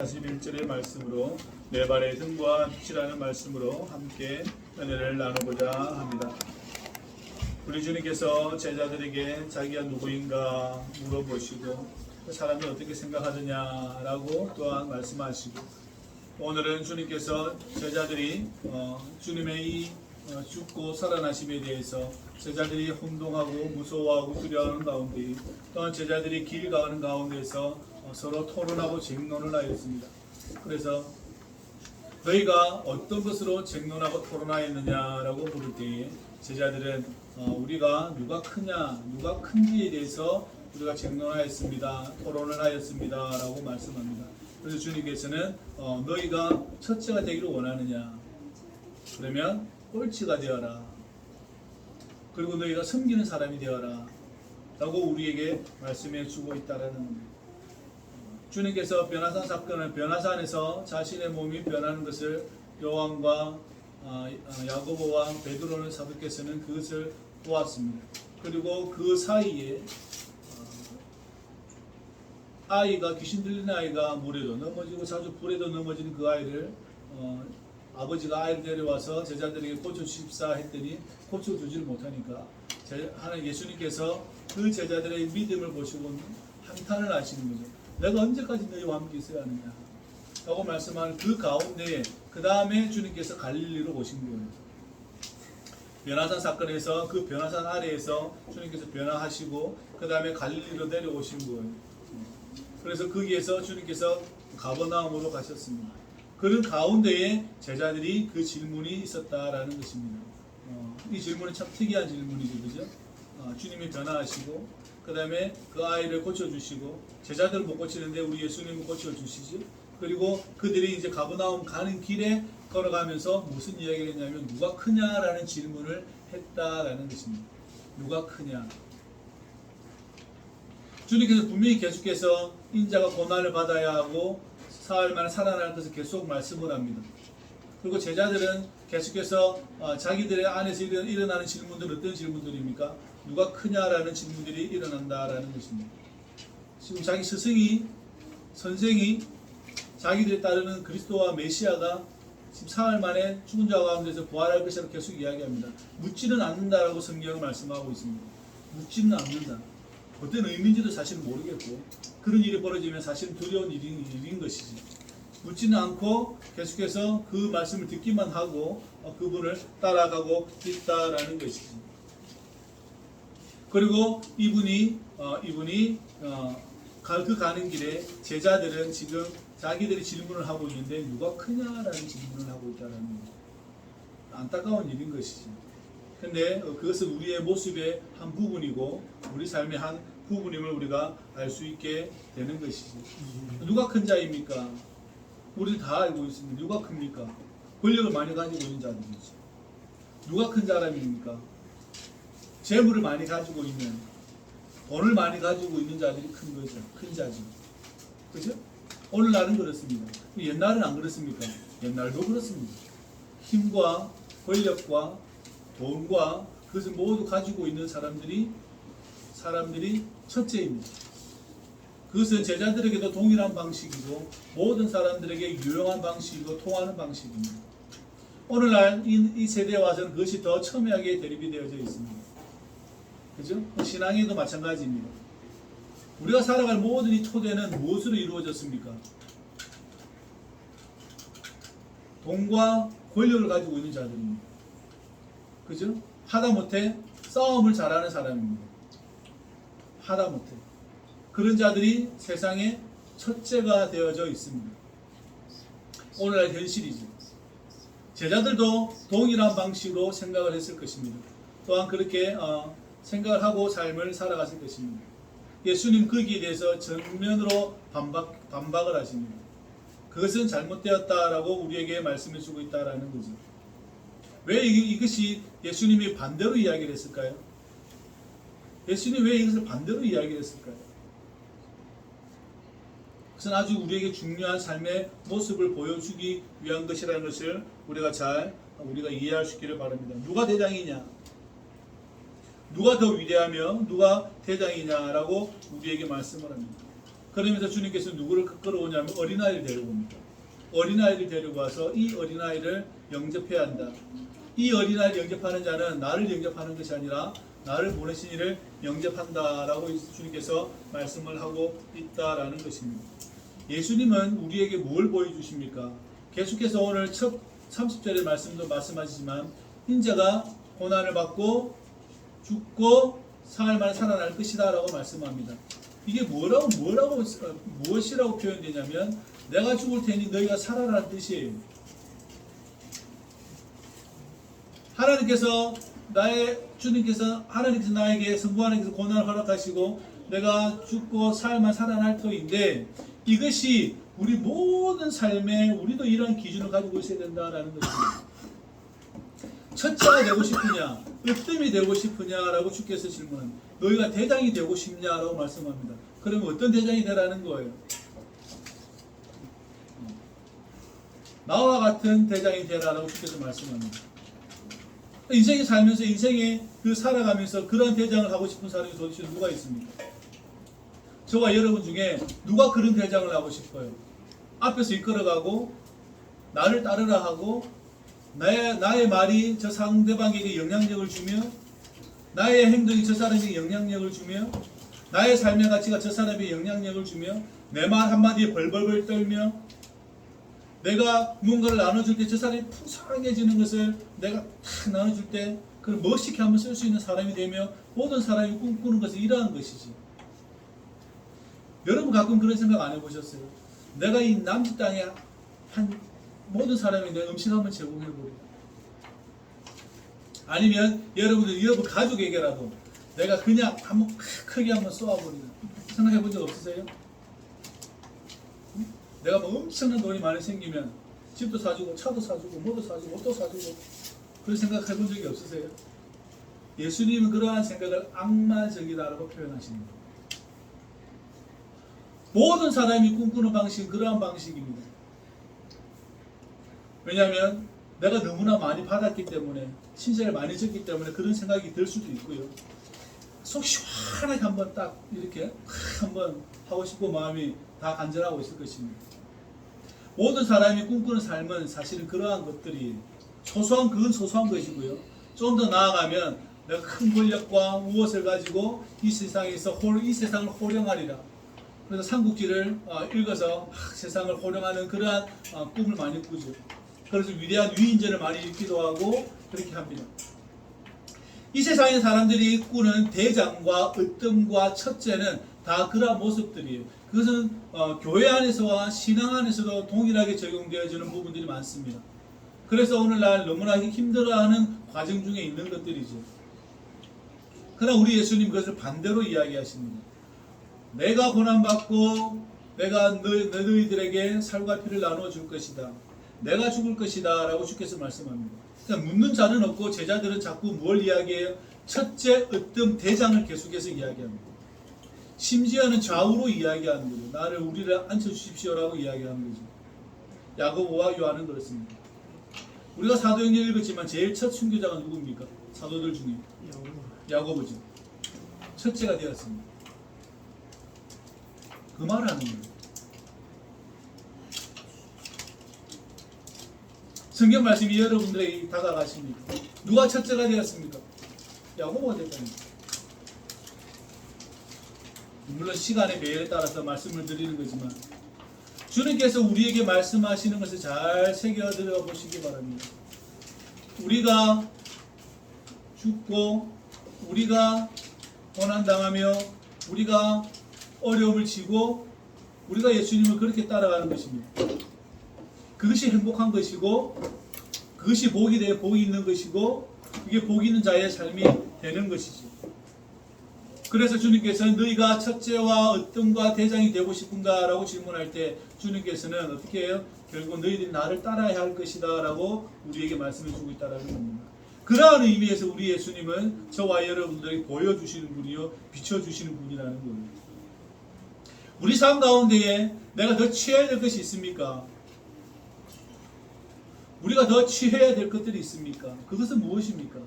41절의 말씀으로 내 발의 등과 빛이라는 말씀으로 함께 은혜를 나누고자 합니다. 우리 주님께서 제자들에게 자기가 누구인가 물어보시고 그 사람이 어떻게 생각하느냐라고 또한 말씀하시고, 오늘은 주님께서 제자들이 주님의 이 죽고 살아나심에 대해서 제자들이 혼동하고 무서워하고 두려워하는 가운데, 또한 제자들이 길 가는 가운데서 서로 토론하고 쟁론을 하였습니다. 그래서 너희가 어떤 것으로 쟁론하고 토론하였느냐라고 물을 때에 제자들은 우리가 누가 크냐, 누가 큰지에 대해서 우리가 쟁론하였습니다, 토론을 하였습니다 라고 말씀합니다. 그래서 주님께서는 너희가 첫째가 되기를 원하느냐, 그러면 꼴찌가 되어라, 그리고 너희가 섬기는 사람이 되어라 라고 우리에게 말씀해 주고 있다라는 겁니다. 주님께서 변화산 사건을, 변화산에서 자신의 몸이 변하는 것을 요한과 야고보와 베드로는 사도께서는 그것을 보았습니다. 그리고 그 사이에 아이가, 귀신 들린 아이가 물에도 넘어지고 자주 불에도 넘어지는 그 아이를 아버지가 아이를 데려와서 제자들에게 고쳐주십사 했더니 고쳐주지를 못하니까 하나님 예수님께서 그 제자들의 믿음을 보시고 한탄을 하시는 거죠. 내가 언제까지 너희와 함께 있어야 하느냐 라고 말씀하는 그 가운데에 그 다음에 주님께서 갈릴리로 오신 거예요. 변화산 사건에서 그 변화산 아래에서 주님께서 변화하시고 그 다음에 갈릴리로 내려오신 거예요. 그래서 거기에서 주님께서 가버나움으로 가셨습니다. 그런 가운데에 제자들이 그 질문이 있었다라는 것입니다. 이 질문은 참 특이한 질문이죠, 그죠? 주님이 변화하시고 그 다음에 그 아이를 고쳐주시고, 제자들은 못 고치는데 우리 예수님은 고쳐주시지. 그리고 그들이 이제 가버나움 가는 길에 걸어가면서 무슨 이야기를 했냐면 누가 크냐라는 질문을 했다라는 것입니다. 누가 크냐. 주님께서 분명히 계속해서 인자가 고난을 받아야 하고 사흘 만에 살아날 것을 계속 말씀을 합니다. 그리고 제자들은 계속해서 자기들의 안에서 일어나는 질문들은 어떤 질문들입니까? 누가 크냐라는 질문들이 일어난다라는 것입니다. 지금 자기 스승이, 선생이 자기들에 따르는 그리스도와 메시아가 지금 사흘 만에 죽은 자 가운데서 부활할 것이라고 계속 이야기합니다. 묻지는 않는다라고 성경은 말씀하고 있습니다. 묻지는 않는다. 어떤 의미인지도 사실 모르겠고, 그런 일이 벌어지면 사실 두려운 일인 것이지. 묻지는 않고 계속해서 그 말씀을 듣기만 하고 그분을 따라가고 있다라는 것이지. 그리고 이분이 그 가는 길에 제자들은 지금 자기들이 질문을 하고 있는데 누가 크냐라는 질문을 하고 있다는 안타까운 일인 것이지. 근데 그것은 우리의 모습의 한 부분이고 우리 삶의 한 부분임을 우리가 알 수 있게 되는 것이지. 누가 큰 자입니까? 우리도 다 알고 있습니다. 누가 큽니까? 권력을 많이 가지고 있는 자들이지. 누가 큰 사람입니까? 재물을 많이 가지고 있는, 돈을 많이 가지고 있는 자들이 큰 거죠. 큰 자죠. 그죠? 오늘날은 그렇습니다. 옛날은 안 그렇습니까? 옛날도 그렇습니다. 힘과 권력과 돈과 그것을 모두 가지고 있는 사람들이 첫째입니다. 그것은 제자들에게도 동일한 방식이고 모든 사람들에게 유용한 방식이고 통하는 방식입니다. 오늘날 이 세대에 와서는 그것이 더 첨예하게 대립이 되어져 있습니다. 그죠? 신앙에도 마찬가지입니다. 우리가 살아갈 모든 이 토대는 무엇으로 이루어졌습니까? 돈과 권력을 가지고 있는 자들입니다. 그죠? 하다못해 싸움을 잘하는 사람입니다. 하다못해 그런 자들이 세상에 첫째가 되어져 있습니다. 오늘날 현실이죠. 제자들도 동일한 방식으로 생각을 했을 것입니다. 또한 그렇게 생각을 하고 삶을 살아갔을 것입니다. 예수님 거기에 대해서 전면으로 반박을 하십니다. 그것은 잘못되었다라고 우리에게 말씀해 주고 있다라는 거죠. 왜 이것이 예수님이 반대로 이야기를 했을까요? 예수님이 왜 이것을 반대로 이야기를 했을까요? 그것은 아주 우리에게 중요한 삶의 모습을 보여주기 위한 것이라는 것을 우리가 이해할 수 있기를 바랍니다. 누가 대장이냐? 누가 더 위대하며 누가 대장이냐라고 우리에게 말씀을 합니다. 그러면서 주님께서 누구를 끌어오냐면 어린아이를 데려옵니다. 어린아이를 데리고 와서 이 어린아이를 영접해야 한다. 이 어린아이를 영접하는 자는 나를 영접하는 것이 아니라 나를 보내신 이를 영접한다라고 주님께서 말씀을 하고 있다라는 것입니다. 예수님은 우리에게 뭘 보여주십니까? 계속해서 오늘 첫 30절의 말씀도 말씀하시지만 인자가 고난을 받고 죽고 사흘 만에 살아날 것이다 라고 말씀합니다. 이게 무엇이라고 표현되냐면 내가 죽을 테니 너희가 살아라는 뜻이에요. 주님께서 나에게 성부 하나님께서 고난을 허락하시고 내가 죽고 사흘만 살아날 터인데 이것이 우리 모든 삶에 우리도 이런 기준을 가지고 있어야 된다라는 것입니다. 첫째가 되고 싶으냐, 으뜸이 되고 싶으냐라고 주께서 질문합니다. 너희가 대장이 되고 싶냐라고 말씀합니다. 그러면 어떤 대장이 되라는 거예요? 나와 같은 대장이 되라라고 주께서 말씀합니다. 인생에 살면서 인생에 살아가면서 그런 대장을 하고 싶은 사람이 도대체 누가 있습니까? 저와 여러분 중에 누가 그런 대장을 하고 싶어요? 앞에서 이끌어가고 나를 따르라 하고 나의 말이 저 상대방에게 영향력을 주며 나의 행동이 저 사람에게 영향력을 주며 나의 삶의 가치가 저 사람에게 영향력을 주며 내 말 한마디에 벌벌벌 떨며 내가 무언가를 나눠줄 때 저 사람이 풍성해지는 것을 내가 탁 나눠줄 때 그걸 멋있게 한번 쓸 수 있는 사람이 되며 모든 사람이 꿈꾸는 것은 이러한 것이지. 여러분 가끔 그런 생각 안 해보셨어요? 내가 이 남짓 땅에 한 모든 사람이 내 음식 한번 제공해버려. 아니면 여러분 가족에게라도 내가 그냥 한번 크게 한번 쏘아버리는 생각해본 적 없으세요? 내가 뭐 엄청난 돈이 많이 생기면 집도 사주고 차도 사주고 뭐도 사주고 옷도 사주고 그런 생각 해본 적이 없으세요? 예수님은 그러한 생각을 악마적이다라고 표현하십니다. 모든 사람이 꿈꾸는 방식은 그러한 방식입니다. 왜냐하면 내가 너무나 많이 받았기 때문에 신세를 많이 졌기 때문에 그런 생각이 들 수도 있고요. 속 시원하게 한번 딱 이렇게 한번 하고 싶은 마음이 다 간절하고 있을 것입니다. 모든 사람이 꿈꾸는 삶은 사실은 그러한 것들이 그건 소소한 것이고요. 좀 더 나아가면 내가 큰 권력과 무엇을 가지고 이 세상을 호령하리라. 그래서 삼국지를 읽어서 세상을 호령하는 그러한 꿈을 많이 꾸죠. 그래서 위대한 위인전을 많이 읽기도 하고 그렇게 합니다. 이 세상의 사람들이 꾸는 대장과 으뜸과 첫째는 다 그러한 모습들이에요. 그것은 교회 안에서와 신앙 안에서도 동일하게 적용되어지는 부분들이 많습니다. 그래서 오늘날 너무나 힘들어하는 과정 중에 있는 것들이죠. 그러나 우리 예수님 그것을 반대로 이야기하십니다. 내가 고난받고 내가 너희들에게 살과 피를 나누어 줄 것이다. 내가 죽을 것이다 라고 주께서 말씀합니다. 그러니까 묻는 자는 없고 제자들은 자꾸 뭘 이야기해요? 첫째 으뜸 대장을 계속해서 이야기합니다. 심지어는 좌우로 이야기하는 거죠. 우리를 앉혀주십시오라고 이야기하는 거죠. 야고보와 요한은 그렇습니다. 우리가 사도행전 읽었지만 제일 첫 순교자가 누굽니까? 사도들 중에 야고보죠. 첫째가 되었습니다. 그 말을 하는 거예요. 성경 말씀이 여러분들에게 다가가십니까? 누가 첫째가 되었습니까? 야고보가 됐다니까. 물론 시간의 배열에 따라서 말씀을 드리는 거지만 주님께서 우리에게 말씀하시는 것을 잘 새겨들어 보시기 바랍니다. 우리가 죽고 우리가 고난당하며 우리가 어려움을 지고 우리가 예수님을 그렇게 따라가는 것입니다. 그것이 행복한 것이고 그것이 복이 있는 것이고 그게 복 있는 자의 삶이 되는 것이지. 그래서 주님께서는 너희가 첫째와 으뜸과 대장이 되고 싶은가? 라고 질문할 때 주님께서는 어떻게 해요? 결국 너희들이 나를 따라야 할 것이다 라고 우리에게 말씀해 주고 있다는 겁니다. 그러한 의미에서 우리 예수님은 저와 여러분들에게 보여주시는 분이요 비춰주시는 분이라는 겁니다. 우리 삶 가운데에 내가 더 취해야 될 것이 있습니까? 우리가 더 취해야 될 것들이 있습니까? 그것은 무엇입니까?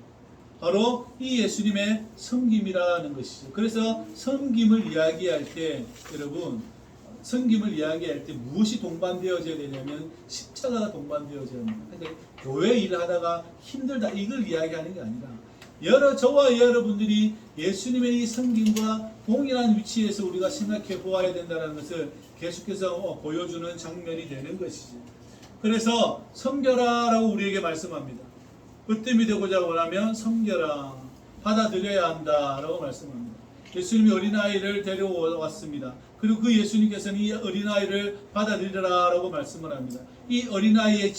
바로 이 예수님의 섬김이라는 것이죠. 그래서 섬김을 이야기할 때 여러분 섬김을 이야기할 때 무엇이 동반되어져야 되냐면 십자가가 동반되어져야 합니다. 근데 교회 일을 하다가 힘들다 이걸 이야기하는 게 아니라 저와 여러분들이 예수님의 이 섬김과 동일한 위치에서 우리가 생각해 보아야 된다는 것을 계속해서 보여주는 장면이 되는 것이지. 그래서 섬겨라라고 우리에게 말씀합니다. 으뜸이 되고자 원하면 섬겨라, 받아들여야 한다라고 말씀합니다. 예수님이 어린아이를 데려왔습니다. 그리고 그 예수님께서는 이 어린아이를 받아들여라라고 말씀을 합니다. 이 어린아이의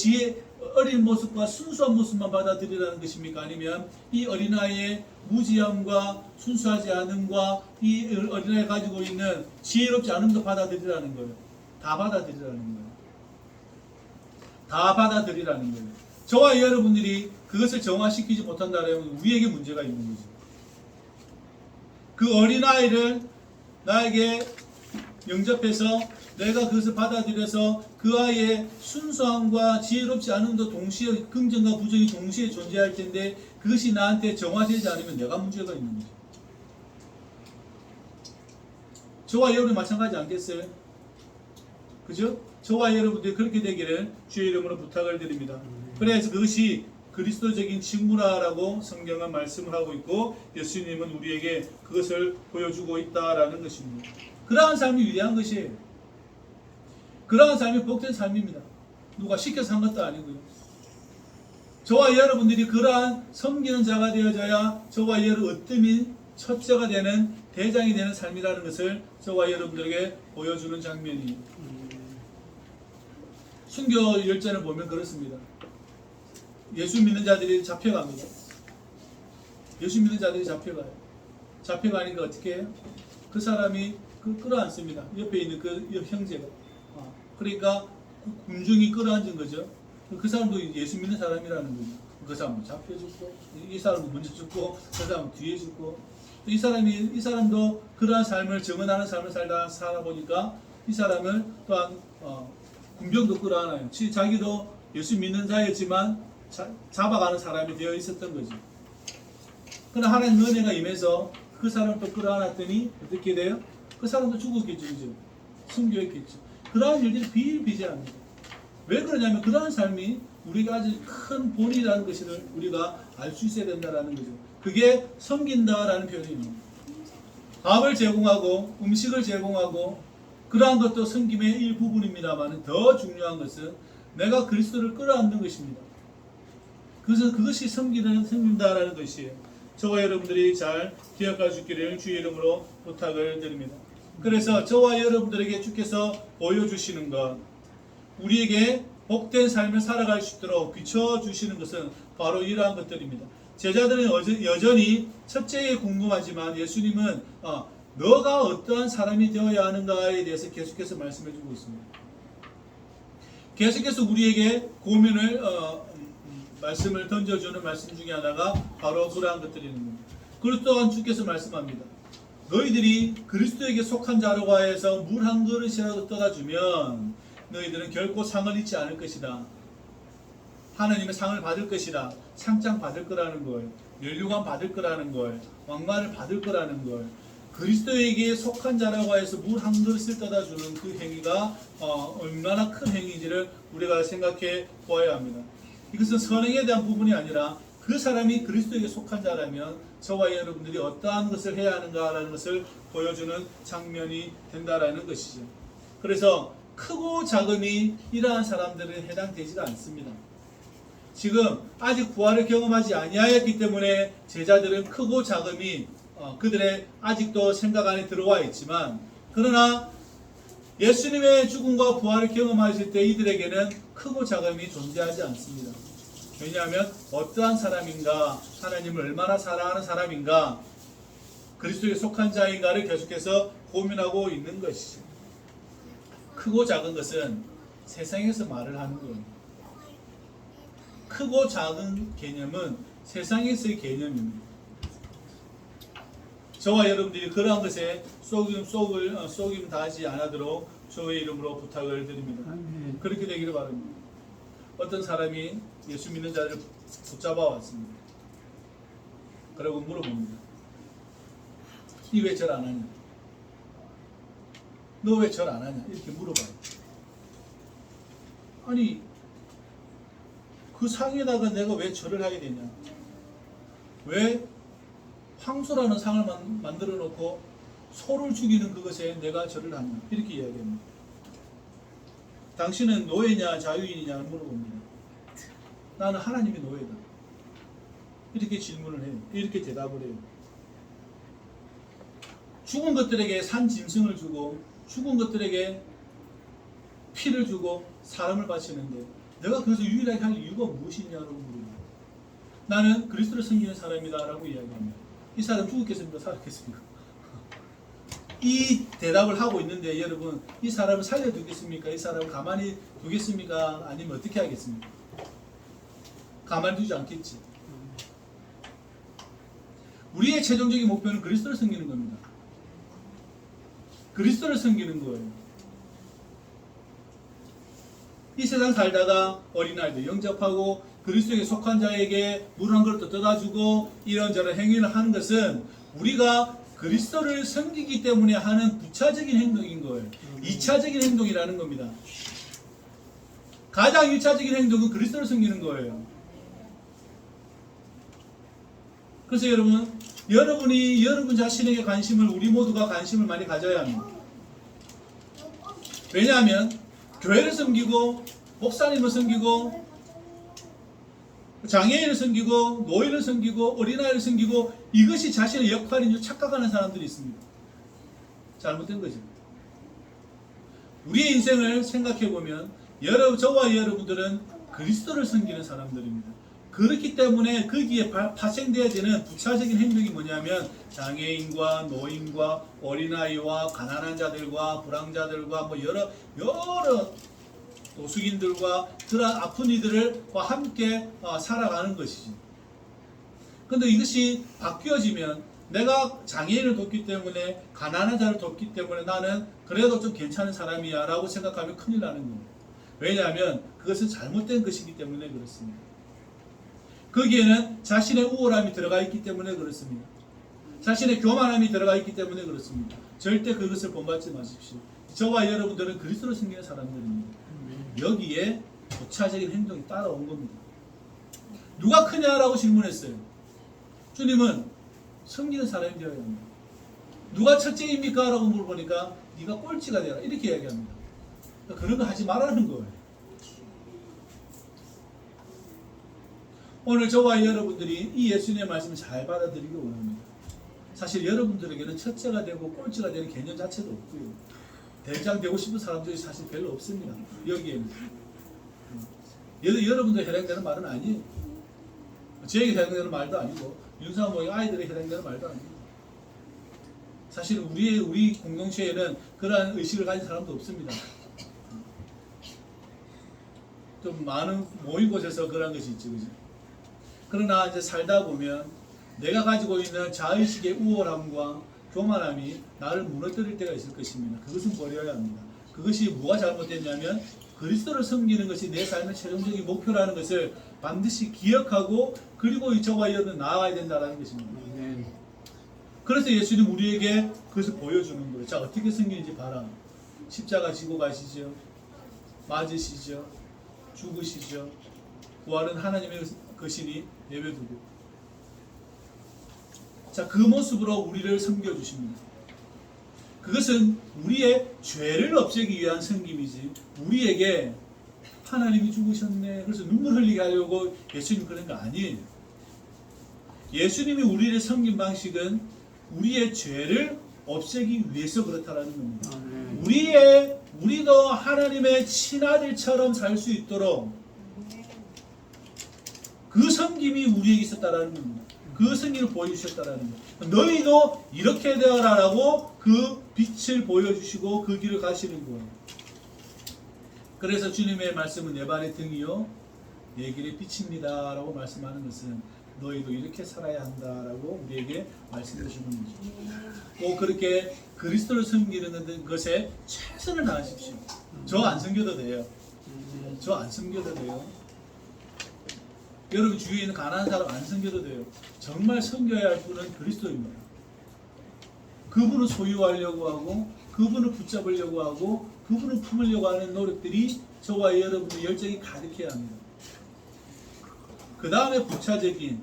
어린 모습과 순수한 모습만 받아들이라는 것입니까? 아니면 이 어린아이의 무지함과 순수하지 않음과 이 어린아이가 가지고 있는 지혜롭지 않음도 받아들이라는 거예요. 다 받아들이라는 거예요. 다 받아들이라는 거예요. 저와 여러분들이 그것을 정화시키지 못한다면 우리에게 문제가 있는 거죠. 그 어린아이를 나에게 영접해서 내가 그것을 받아들여서 그 아이의 순수함과 지혜롭지 않음도 동시에 긍정과 부정이 동시에 존재할 텐데 그것이 나한테 정화되지 않으면 내가 문제가 있는 거죠. 저와 여러분이 마찬가지 않겠어요? 그죠? 저와 여러분들이 그렇게 되기를 주의 이름으로 부탁을 드립니다. 그래서 그것이 그리스도적인 직무라라고 성경은 말씀을 하고 있고 예수님은 우리에게 그것을 보여주고 있다라는 것입니다. 그러한 삶이 위대한 것이에요. 그러한 삶이 복된 삶입니다. 누가 시켜서 한 것도 아니고요. 저와 여러분들이 그러한 섬기는 자가 되어져야 저와 여러분 으뜸이 첫째가 되는 대장이 되는 삶이라는 것을 저와 여러분들에게 보여주는 장면이에요. 순교 열전을 보면 그렇습니다. 예수 믿는 자들이 잡혀갑니다. 예수 믿는 자들이 잡혀가요. 잡혀가니까 어떻게 해요? 그 사람이 끌어안습니다. 옆에 있는 그 형제가. 그러니까 군중이 끌어안은 거죠. 그 사람도 예수 믿는 사람이라는 거죠. 그 사람도 잡혀 죽고, 이 사람도 먼저 죽고, 그 사람은 뒤에 죽고, 이 사람도 그러한 삶을 정언하는 삶을 살아보니까 이 사람을 또한 군병도 끌어안아요. 자기도 예수 믿는 자였지만 잡아가는 사람이 되어 있었던 거죠. 그러나 하나님 은혜가 임해서 그 사람을 또 끌어안았더니 어떻게 돼요? 그 사람도 죽었겠죠. 그죠? 순교했겠죠. 그러한 일들이 비일비재합니다. 왜 그러냐면 그러한 삶이 우리가 아주 큰 본이라는 것을 우리가 알 수 있어야 된다는 거죠. 그게 섬긴다라는 표현입니다. 밥을 제공하고 음식을 제공하고 그러한 것도 섬김의 일부분입니다만 더 중요한 것은 내가 그리스도를 끌어안는 것입니다. 그래서 그것이 섬긴다라는 것이에요. 저와 여러분들이 잘 기억할 수 있기를 주의 이름으로 부탁을 드립니다. 그래서 저와 여러분들에게 주께서 보여주시는 것, 우리에게 복된 삶을 살아갈 수 있도록 비춰주시는 것은 바로 이러한 것들입니다. 제자들은 여전히 첫째에 궁금하지만 예수님은 너가 어떠한 사람이 되어야 하는가에 대해서 계속해서 말씀해주고 있습니다. 계속해서 우리에게 고민을 말씀을 던져주는 말씀 중에 하나가 바로 그러한 것들이는 겁니다. 그리고 또한 주께서 말씀합니다. 너희들이 그리스도에게 속한 자라고 하여서 물 한 그릇이라도 떠다주면 너희들은 결코 상을 잊지 않을 것이다. 하나님의 상을 받을 것이다. 상장 받을 거라는 걸, 면류관 받을 거라는 걸, 왕관을 받을 거라는 걸, 그리스도에게 속한 자라고 해서 물 한 그릇을 떠다주는 그 행위가 얼마나 큰 행위인지를 우리가 생각해 보아야 합니다. 이것은 선행에 대한 부분이 아니라 그 사람이 그리스도에게 속한 자라면 저와 여러분들이 어떠한 것을 해야 하는가라는 것을 보여주는 장면이 된다라는 것이죠. 그래서 크고 작음이 이러한 사람들은 해당되지 않습니다. 지금 아직 부활을 경험하지 아니하였기 때문에 제자들은 크고 작음이 그들의 아직도 생각 안에 들어와 있지만, 그러나 예수님의 죽음과 부활을 경험하실 때 이들에게는 크고 작음이 존재하지 않습니다. 왜냐하면 어떠한 사람인가, 하나님을 얼마나 사랑하는 사람인가, 그리스도에 속한 자인가를 계속해서 고민하고 있는 것이죠. 크고 작은 것은 세상에서 말을 하는 겁니다. 크고 작은 개념은 세상에서의 개념입니다. 저와 여러분들이 그러한 것에 속임 다하지 않도록 주의 이름으로 부탁을 드립니다. 그렇게 되기를 바랍니다. 어떤 사람이 예수 믿는 자를 붙잡아 왔습니다. 그리고 물어봅니다. 이 왜 절 안 하냐? 너 왜 절 안 하냐? 이렇게 물어봐요. 아니 그 상에다가 내가 왜 절을 하게 되냐? 왜 황소라는 상을 만들어 놓고 소를 죽이는 그것에 내가 절을 하냐? 이렇게 이야기합니다. 당신은 노예냐 자유인이냐를 물어봅니다. 나는 하나님의 노예다. 이렇게 질문을 해요. 이렇게 대답을 해요. 죽은 것들에게 산 짐승을 주고 죽은 것들에게 피를 주고 사람을 바치는데 내가 그것을 유일하게 할 이유가 무엇이냐라고 물어요. 나는 그리스도를 섬기는 사람이다 라고 이야기합니다. 이 사람 죽었겠습니까? 살았겠습니까? 이 대답을 하고 있는데 여러분 이 사람을 살려두겠습니까? 이 사람을 가만히 두겠습니까? 아니면 어떻게 하겠습니까? 가만히 두지 않겠지. 우리의 최종적인 목표는 그리스도를 섬기는 겁니다. 그리스도를 섬기는 거예요. 이 세상 살다가 어린아이들 영접하고 그리스도에게 속한 자에게 물 한 그릇도 떠다주고 이런저런 행위를 하는 것은 우리가 그리스도를 섬기기 때문에 하는 부차적인 행동인 거예요. 2차적인 행동이라는 겁니다. 가장 1차적인 행동은 그리스도를 섬기는 거예요. 그래서 여러분이 여러분 자신에게 관심을 우리 모두가 관심을 많이 가져야 합니다. 왜냐하면 교회를 섬기고 목사님을 섬기고 장애인을 섬기고 노인을 섬기고 어린아이를 섬기고 이것이 자신의 역할인 줄 착각하는 사람들이 있습니다. 잘못된 거죠. 우리의 인생을 생각해 보면 저와 여러분들은 그리스도를 섬기는 사람들입니다. 그렇기 때문에 거기에 파생되어야 되는 부차적인 행동이 뭐냐면 장애인과 노인과 어린아이와 가난한 자들과 불황자들과 뭐 여러 도숙인들과 그런 아픈 이들과 함께 살아가는 것이지. 그런데 이것이 바뀌어지면 내가 장애인을 돕기 때문에 가난한 자를 돕기 때문에 나는 그래도 좀 괜찮은 사람이야 라고 생각하면 큰일 나는 겁니다. 왜냐하면 그것은 잘못된 것이기 때문에 그렇습니다. 거기에는 자신의 우월함이 들어가 있기 때문에 그렇습니다. 자신의 교만함이 들어가 있기 때문에 그렇습니다. 절대 그것을 본받지 마십시오. 저와 여러분들은 그리스도를 섬기는 사람들입니다. 여기에 부차적인 행동이 따라온 겁니다. 누가 크냐라고 질문했어요. 주님은 섬기는 사람이 되어야 합니다. 누가 첫째입니까? 라고 물어보니까 네가 꼴찌가 되라 이렇게 이야기합니다. 그런 거 하지 말라는 거예요. 오늘 저와 여러분들이 이 예수님의 말씀을 잘 받아들이기 원합니다. 사실 여러분들에게는 첫째가 되고 꼴찌가 되는 개념 자체도 없고요. 대장 되고 싶은 사람들이 사실 별로 없습니다. 여기에는. 여러분들 해당되는 말은 아니에요. 저에게 해당되는 말도 아니고 윤상모의 아이들에게 해당되는 말도 아니에요. 사실 우리 공동체에는 그러한 의식을 가진 사람도 없습니다. 좀 많은 모인 곳에서 그런 것이 있죠. 그죠? 그러나 이제 살다 보면 내가 가지고 있는 자의식의 우월함과 교만함이 나를 무너뜨릴 때가 있을 것입니다. 그것은 버려야 합니다. 그것이 뭐가 잘못됐냐면 그리스도를 섬기는 것이 내 삶의 최종적인 목표라는 것을 반드시 기억하고 그리고 저와 여러분 나아가야 된다는 것입니다. 그래서 예수님 우리에게 그것을 보여주는 거예요. 자, 어떻게 섬기는지 봐라. 십자가 지고 가시죠. 맞으시죠. 죽으시죠. 부활은 하나님의 것이니 내버려두고. 자, 그 모습으로 우리를 섬겨주십니다. 그것은 우리의 죄를 없애기 위한 섬김이지 우리에게 하나님이 죽으셨네 그래서 눈물 흘리게 하려고 예수님 그런 거 아니에요. 예수님이 우리를 섬긴 방식은 우리의 죄를 없애기 위해서 그렇다라는 겁니다. 우리도 하나님의 친아들처럼 살 수 있도록 그 섬김이 우리에게 있었다라는 겁니다. 그 승리를 보여주셨다라는 거예요. 너희도 이렇게 되어라라고 그 빛을 보여주시고 그 길을 가시는 거예요. 그래서 주님의 말씀은 내 발의 등이요 내 길의 빛입니다 라고 말씀하는 것은 너희도 이렇게 살아야 한다라고 우리에게 말씀해 주시는 거죠. 꼭 그렇게 그리스도를 섬기는 것에 최선을 다하십시오. 저 안 섬겨도 돼요. 저 안 섬겨도 돼요. 여러분 주위에 있는 가난한 사람 안 섬겨도 돼요. 정말 섬겨야 할 분은 그리스도입니다. 그분을 소유하려고 하고 그분을 붙잡으려고 하고 그분을 품으려고 하는 노력들이 저와 여러분의 열정이 가득해야 합니다. 그 다음에 부차적인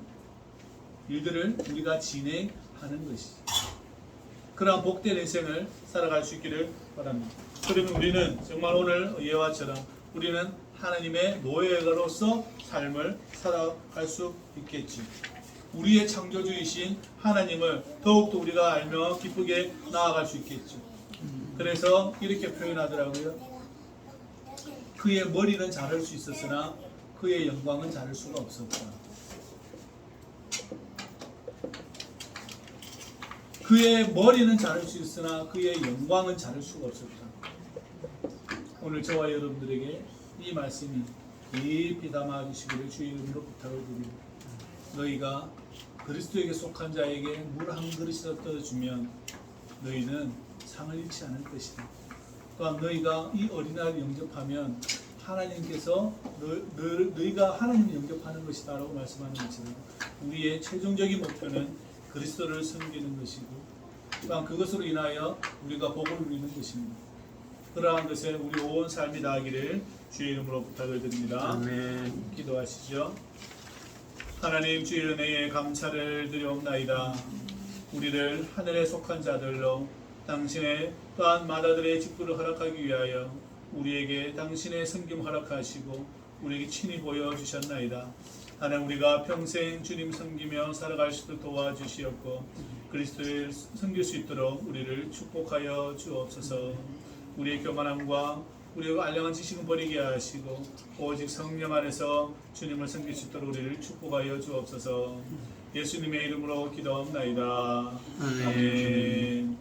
일들을 우리가 진행하는 것이죠. 그러한 복된 인생을 살아갈 수 있기를 바랍니다. 그러면 우리는 정말 오늘 예화처럼 우리는 하나님의 노예로서 삶을 살아갈 수 있겠지. 우리의 창조주이신 하나님을 더욱더 우리가 알며 기쁘게 나아갈 수 있겠죠. 그래서 이렇게 표현하더라고요. 그의 머리는 자를 수 있었으나 그의 영광은 자를 수가 없었다. 그의 머리는 자를 수 있으나 그의 영광은 자를 수가 없었다. 오늘 저와 여러분들에게 이 말씀이 깊이 담아주시기를 주의 이름으로 부탁을 드립니다. 너희가 그리스도에게 속한 자에게 물 한 그릇이라도 떠주면 너희는 상을 잃지 않을 것이다. 또한 너희가 이 어린아이를 영접하면 하나님께서 너희가 하나님을 영접하는 것이다 라고 말씀하는 것처럼 우리의 최종적인 목표는 그리스도를 섬기는 것이고 또한 그것으로 인하여 우리가 복을 누리는 것입니다. 그러한 것에 우리 온 삶이 다하기를 주의 이름으로 부탁을 드립니다. 아멘. 기도하시죠. 하나님 주의 은혜에 감사를 드려옵나이다. 우리를 하늘에 속한 자들로 당신의 또한 마다들의 직분을 허락하기 위하여 우리에게 당신의 섬김 허락하시고 우리에게 친히 보여주셨나이다. 하나님 우리가 평생 주님 섬기며 살아갈 수 있도록 도와주시었고 그리스도를 섬길 수 있도록 우리를 축복하여 주옵소서. 우리의 교만함과 우리의 알량한 지식은 버리게 하시고 오직 성령 안에서 주님을 섬길 수 있도록 우리를 축복하여 주옵소서. 예수님의 이름으로 기도합나이다. 아멘.